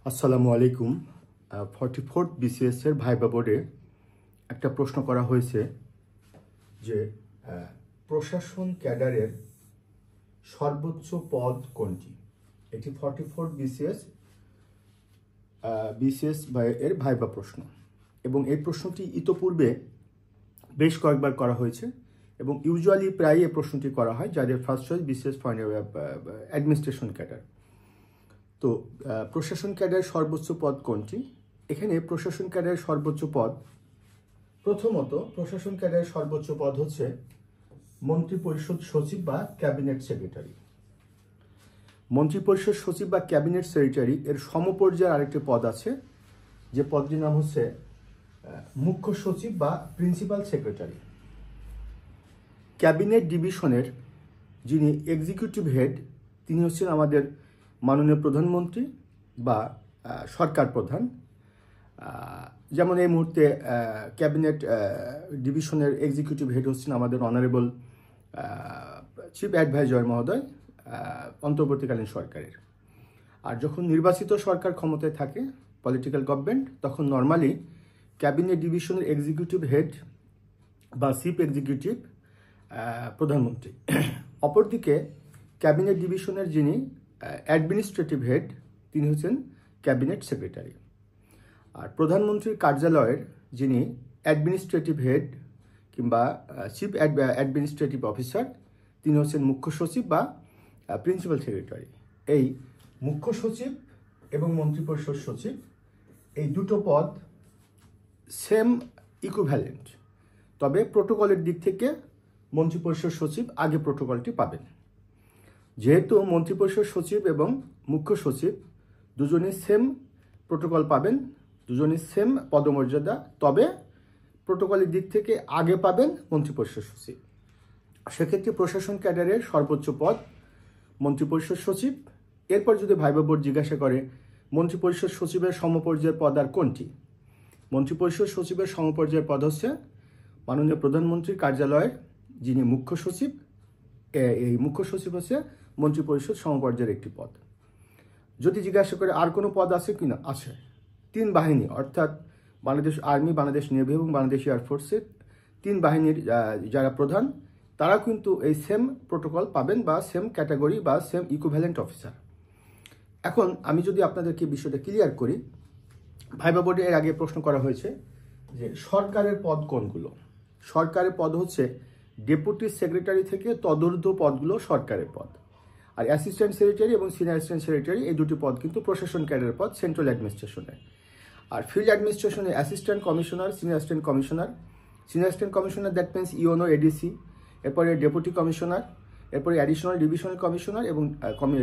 আসসালামু আলাইকুম। 44th BCS এর ভাইবা বোর্ডে একটা প্রশ্ন করা হয়েছে যে প্রশাসন ক্যাডারের সর্বোচ্চ পদ কোনটি। এটি 44th BCS এর ভাইবা প্রশ্ন এবং এই প্রশ্নটি ইতোপূর্বে বেশ কয়েকবার করা হয়েছে এবং ইউজুয়ালি প্রায় এই প্রশ্নটি করা হয় যাদের first choice BCS administration cadre. তো প্রশাসন ক্যাডারের সর্বোচ্চ পদ কোনটি? এখানে প্রশাসন ক্যাডারের সর্বোচ্চ পদ, প্রথমত প্রশাসন ক্যাডারের সর্বোচ্চ পদ হচ্ছে মন্ত্রিপরিষদ সচিব বা ক্যাবিনেট সেক্রেটারি। মন্ত্রিপরিষদ সচিব বা ক্যাবিনেট সেক্রেটারি এর সমপর্যায়ের আরেকটি পদ আছে, যে পদটির নাম হচ্ছে মুখ্য সচিব বা প্রিন্সিপাল সেক্রেটারি। ক্যাবিনেট ডিভিশনের যিনি এক্সিকিউটিভ হেড তিনি হচ্ছেন আমাদের মাননীয় প্রধানমন্ত্রী বা সরকার প্রধান। যেমন এই মুহূর্তে ক্যাবিনেট ডিভিশনের এক্সিকিউটিভ হেড হচ্ছেন আমাদের অনারেবল চিফ অ্যাডভাইজার মহোদয় অন্তর্বর্তীকালীন সরকারের। আর যখন নির্বাচিত সরকার ক্ষমতায় থাকে, পলিটিক্যাল গভর্নমেন্ট, তখন নর্মালি ক্যাবিনেট ডিভিশনের এক্সিকিউটিভ হেড বা চিফ এক্সিকিউটিভ প্রধানমন্ত্রী। অপরদিকে ক্যাবিনেট ডিভিশনের যিনি অ্যাডমিনিস্ট্রেটিভ হেড তিনি হচ্ছেন ক্যাবিনেট সেক্রেটারি। আর প্রধানমন্ত্রীর কার্যালয়ের যিনি অ্যাডমিনিস্ট্রেটিভ হেড কিংবা চিফ অ্যাডমিনিস্ট্রেটিভ অফিসার তিনি হচ্ছেন মুখ্য সচিব বা প্রিন্সিপাল সেক্রেটারি। এই মুখ্য সচিব এবং মন্ত্রিপরিষদ সচিব এই দুটো পদ সেম ইকুইভ্যালেন্ট, তবে প্রোটোকলের দিক থেকে মন্ত্রিপরিষদ সচিব আগে প্রোটোকলটি পাবেন। যেহেতু মন্ত্রিপরিষদ সচিব এবং মুখ্য সচিব দুজনেই সেম প্রোটোকল পাবেন, দুজনেই সেম পদমর্যাদা, তবে প্রোটোকলের দিক থেকে আগে পাবেন মন্ত্রিপরিষদ সচিব। সেক্ষেত্রে প্রশাসন ক্যাডারের সর্বোচ্চ পদ মন্ত্রিপরিষদ সচিব। এরপর যদি ভাইবা বোর্ড জিজ্ঞাসা করে মন্ত্রিপরিষদ সচিবের সমপর্যায়ের পদ আর কোনটি, মন্ত্রিপরিষদ সচিবের সমপর্যায়ের পদ হচ্ছে মাননীয় প্রধানমন্ত্রীর কার্যালয়ের যিনি মুখ্য সচিব। এই মুখ্য সচিব হচ্ছে মন্ত্রিপরিষদ সমপর্যায়ের একটি পদ। যদি জিজ্ঞাসা করে আর কোনো পদ আছে কিনা, আছে। 3 বাহিনী অর্থাৎ বাংলাদেশ আর্মি, বাংলাদেশ নেভি এবং বাংলাদেশ এয়ারফোর্সের 3 বাহিনীর যারা প্রধান তারা কিন্তু এই সেম প্রোটোকল পাবেন বা সেম ক্যাটাগরি বা সেম ইকুইভ্যালেন্ট অফিসার। এখন আমি যদি আপনাদেরকে বিষয়টা ক্লিয়ার করি, ভাইবা বোর্ডে এর আগে প্রশ্ন করা হয়েছে যে সরকারের পদ কোনগুলো। সরকারের পদ হচ্ছে ডেপুটি সেক্রেটারি থেকে তদূর্ধ্ব পদগুলো সরকারের পদ, আর অ্যাসিস্ট্যান্ট সেক্রেটারি এবং সিনিয়র অ্যাসিস্ট্যান্ট সেক্রেটারি এই দুটি পদ কিন্তু প্রশাসন ক্যাডারের পদ সেন্ট্রাল অ্যাডমিনিস্ট্রেশনের। আর ফিল্ড অ্যাডমিনিস্ট্রেশনে assistant commissioner, senior assistant commissioner, senior assistant commissioner that means you know ADC, এরপরে ডেপুটি কমিশনার, এরপরে অ্যাডিশনাল ডিভিশনাল কমিশনার এবং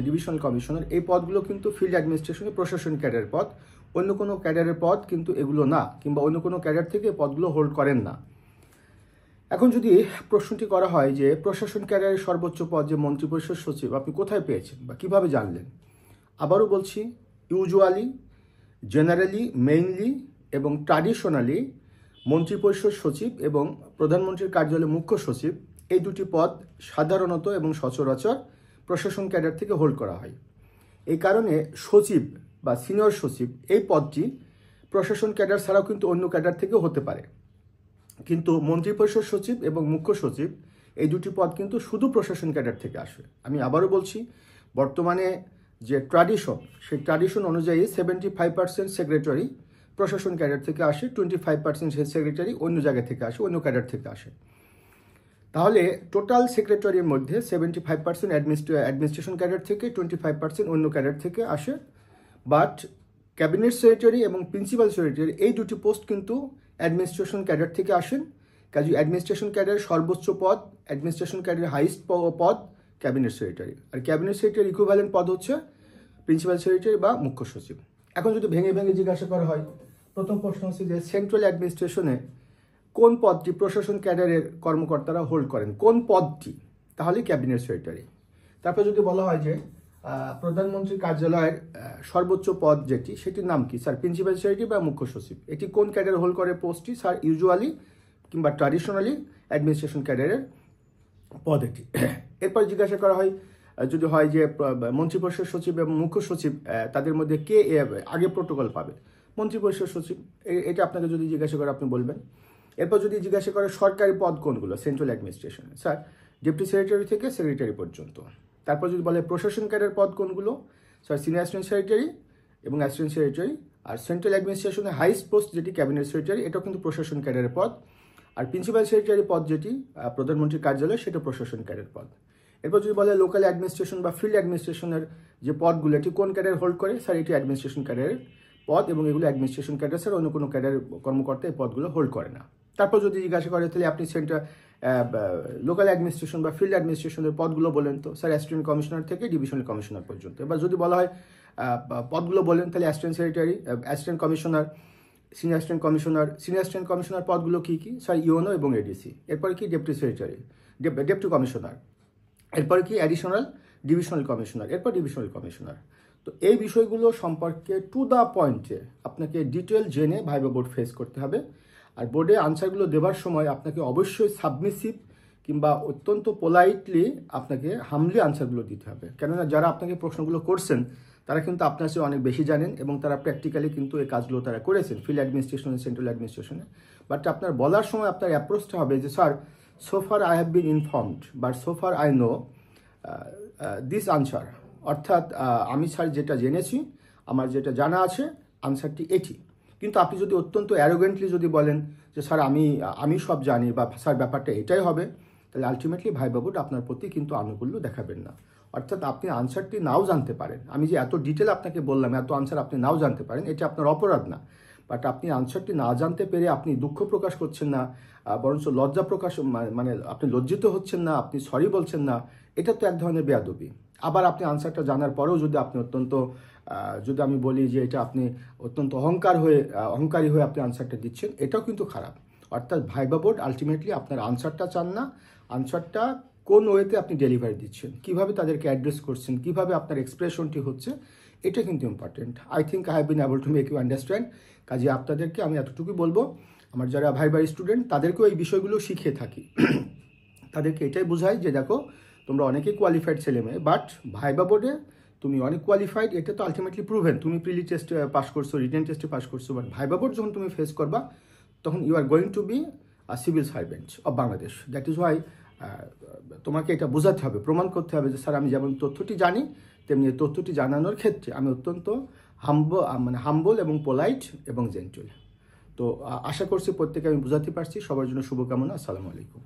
ডিভিশনাল কমিশনার, এই পদগুলো কিন্তু ফিল্ড অ্যাডমিনিস্ট্রেশনে প্রশাসন ক্যাডারের পদ। অন্য কোনো ক্যাডারের পদ কিন্তু এগুলো না, কিংবা অন্য কোনো ক্যাডার থেকে পদগুলো হোল্ড করেন না। এখন যদি প্রশ্নটি করা হয় যে প্রশাসন ক্যাডারের সর্বোচ্চ পদ যে মন্ত্রিপরিষদ সচিব আপনি কোথায় পেয়েছেন বা কিভাবে জানলেন, আবারও বলছি, ইউজুয়ালি, জেনারেলি, মেইনলি এবং ট্র্যাডিশনালি মন্ত্রিপরিষদ সচিব এবং প্রধানমন্ত্রীর কার্যালয়ের মুখ্য সচিব এই দুটি পদ সাধারণত এবং সচরাচর প্রশাসন ক্যাডার থেকে হোল্ড করা হয়। এই কারণে সচিব বা সিনিয়র সচিব এই পদটি প্রশাসন ক্যাডার ছাড়াও কিন্তু অন্য ক্যাডার থেকেও হতে পারে, কিন্তু মন্ত্রিপরিষদ সচিব এবং মুখ্য সচিব এই দুটি পদ কিন্তু শুধু প্রশাসন ক্যাডার থেকে আসে। আমি আবারও বলছি, বর্তমানে যে ট্র্যাডিশন সেই ট্র্যাডিশন অনুযায়ী 75% সেক্রেটারি প্রশাসন ক্যাডার থেকে আসে, 25% সেক্রেটারি অন্য জায়গা থেকে আসে, অন্য ক্যাডার থেকে আসে। তাহলে টোটাল সেক্রেটারির মধ্যে 75% অ্যাডমিনিস্ট্রেশন ক্যাডার থেকে, 25% অন্য ক্যাডার থেকে আসে। বাট ক্যাবিনেট সেক্রেটারি এবং প্রিন্সিপাল সেক্রেটারি এই দুটি পোস্ট কিন্তু অ্যাডমিনিস্ট্রেশন ক্যাডার থেকে আসেন। কাজে অ্যাডমিনিস্ট্রেশন ক্যাডারের সর্বোচ্চ পদ, অ্যাডমিনিস্ট্রেশন ক্যাডারের হাইস্ট পদ ক্যাবিনেট সেক্রেটারি, আর ক্যাবিনেট সেক্রেটারি ইকুইভ্যালেন্ট পদ হচ্ছে প্রিন্সিপাল সেক্রেটারি বা মুখ্য সচিব। এখন যদি ভেঙে ভেঙে জিজ্ঞাসা করা হয়, প্রথম প্রশ্ন হচ্ছে যে সেন্ট্রাল অ্যাডমিনিস্ট্রেশনে কোন পদটি প্রশাসন ক্যাডারের কর্মকর্তারা হোল্ড করেন, কোন পদটি, তাহলে ক্যাবিনেট সেক্রেটারি। তারপর যদি বলা হয় যে প্রধানমন্ত্রীর কার্যালয়ের সর্বোচ্চ পদ যেটি, সেটির নাম কি স্যার, প্রিন্সিপাল সেক্রেটারি বা মুখ্য সচিব। এটি কোন ক্যাডার হোল্ড করে পোস্টটি স্যার, ইউজুয়ালি কিংবা ট্র্যাডিশনালি অ্যাডমিনিস্ট্রেশন ক্যাডারের পদ এটি। এরপর জিজ্ঞাসা করা হয় যদি হয় যে মন্ত্রিপরিষদ সচিব এবং মুখ্য সচিব তাদের মধ্যে কে আগে প্রোটোকল পাবে, মন্ত্রিপরিষদ সচিব, এটা আপনাকে যদি জিজ্ঞাসা করে আপনি বলবেন। এরপর যদি জিজ্ঞাসা করে সরকারি পদ কোনগুলো সেন্ট্রাল অ্যাডমিনিস্ট্রেশনে, স্যার ডেপুটি সেক্রেটারি থেকে সেক্রেটারি পর্যন্ত। তারপর যদি বলে প্রশাসন ক্যাডার পদ কোনগুলো, স্যার সিনিয়র অ্যাসিস্ট্যান্ট সেক্রেটারি এবং অ্যাসিস্ট্যান্ট সেক্রেটারি। আর সেন্ট্রাল অ্যাডমিনিস্ট্রেশনে হাইস্ট পোস্ট যেটি ক্যাবিনেট সেক্রেটারি, এটাও কিন্তু প্রশাসন ক্যাডারের পদ। আর প্রিন্সিপাল সেক্রেটারি পদ যেটি প্রধানমন্ত্রীর কার্যালয়, সেটা প্রশাসন ক্যাডার পদ। এরপর যদি বলে লোকাল অ্যাডমিনিস্ট্রেশন বা ফিল্ড অ্যাডমিনিস্ট্রেশনের যে পদগুলো, এটি কোন ক্যাডার হোল্ড করে, স্যার এটি অ্যাডমিনিস্ট্রেশন ক্যাডারের পদ, এবং এগুলো অ্যাডমিনিস্ট্রেশন ক্যাডার, স্যার অন্য কোনো ক্যাডার কর্মকর্তা এই পদগুলো হোল্ড করে না। তারপর যদি জিজ্ঞাসা করে তাহলে আপনি লোকাল অ্যাডমিনিস্ট্রেশন বা ফিল্ড অ্যাডমিনিস্ট্রেশনের পদগুলো বলেন, তো স্যার অ্যাসিস্ট্যান্ট কমিশনার থেকে ডিভিশনাল কমিশনার পর্যন্ত। এবার যদি বলা হয় পদগুলো বলেন, তাহলে assistant secretary, assistant commissioner, senior assistant commissioner পদগুলো কী কী, স্যার ইউএনও এবং এডিসি। এরপরে কি ডেপুটি সেক্রেটারি, ডেপুটি কমিশনার, এরপরে কি অ্যাডিশনাল ডিভিশনাল কমিশনার, এরপর ডিভিশনাল কমিশনার। তো এই বিষয়গুলো সম্পর্কে টু দ্য পয়েন্টে আপনাকে ডিটেল জেনে ভাইবা বোর্ড ফেস করতে হবে। আর বোর্ডে আনসারগুলো দেওয়ার সময় আপনাকে অবশ্যই সাবমিসিভ কিংবা অত্যন্ত পোলাইটলি আপনাকে হামলি আনসারগুলো দিতে হবে, কেননা যারা আপনাকে প্রশ্নগুলো করছেন তারা কিন্তু আপনার চেয়ে অনেক বেশি জানেন এবং তারা প্র্যাকটিক্যালি কিন্তু এই কাজগুলো তারা করেছেন ফিল্ড অ্যাডমিনিস্ট্রেশনে, সেন্ট্রাল অ্যাডমিনিস্ট্রেশনে। বাট আপনার বলার সময় আপনার অ্যাপ্রোচটা হবে যে স্যার সোফার I have been informed but সোফার আই নো দিস আনসার, অর্থাৎ আমি স্যার যেটা জেনেছি, আমার যেটা জানা আছে, আনসারটি এটি। কিন্তু আপনি যদি অত্যন্ত অ্যারোগেন্টলি যদি বলেন যে স্যার আমি সব জানি বা স্যার ব্যাপারটা এটাই হবে, তাহলে আলটিমেটলি ভাইবা বোর্ড আপনার প্রতি কিন্তু আনুকূল্য দেখাবেন না। অর্থাৎ আপনি আনসারটি নাও জানতে পারেন, আমি যে এত ডিটেল আপনাকে বললাম, এত আনসার আপনি নাও জানতে পারেন, এটা আপনার অপরাধ না। বাট আপনি আনসারটি না জানতে পেরে আপনি দুঃখ প্রকাশ করছেন না, বরঞ্চ লজ্জা প্রকাশ, মানে আপনি লজ্জিত হচ্ছেন না, আপনি সরি বলছেন না, এটা তো এক ধরনের বেয়াদবি। আবার আপনি আনসারটা জানার পরেও যদি আপনি যদি আমি বলি যে এটা আপনি অত্যন্ত অহংকারী হয়ে আপনি আনসারটা দিচ্ছেন, এটাও কিন্তু খারাপ। অর্থাৎ ভাইবা বোর্ড আলটিমেটলি আপনার আনসারটা চান না, আনসারটা কোন ওয়েতে আপনি ডেলিভারি দিচ্ছেন, কিভাবে তাদেরকে অ্যাড্রেস করছেন, কিভাবে আপনার এক্সপ্রেশনটি হচ্ছে, এটা কিন্তু important. I think I have been able to make you understand. কাজে আপনাদেরকে আমি এতটুকুই বলবো, আমার যারা ভাইবার স্টুডেন্ট তাদেরকেও এই বিষয়গুলো শিখিয়ে থাকি, তাদেরকে এটাই বোঝাই যে দেখো তোমরা অনেকেই কোয়ালিফাইড ছেলে মেয়ে, বাট ভাইবা বোর্ডে তুমি অনেক কোয়ালিফাইড, এটা তো আলটিমেটলি প্রুভেন, তুমি প্রিলি টেস্টে পাস করছো, রিটেন টেস্টে পাস করছো, বাট ভাইবা বোর্ড যখন তুমি ফেস করবা তখন you are going to be a civil servant of Bangladesh. That is why তোমাকে এটা বোঝাতে হবে, প্রমাণ করতে হবে যে স্যার আমি যেমন তথ্যটি জানি, তেমনি এই তথ্যটি জানানোর ক্ষেত্রে আমি অত্যন্ত হাম্বল এবং পোলাইট এবং জেন্টল। তো আশা করছি প্রত্যেকে আমি বোঝাতে পারছি। সবার জন্য শুভকামনা। আসসালামু আলাইকুম।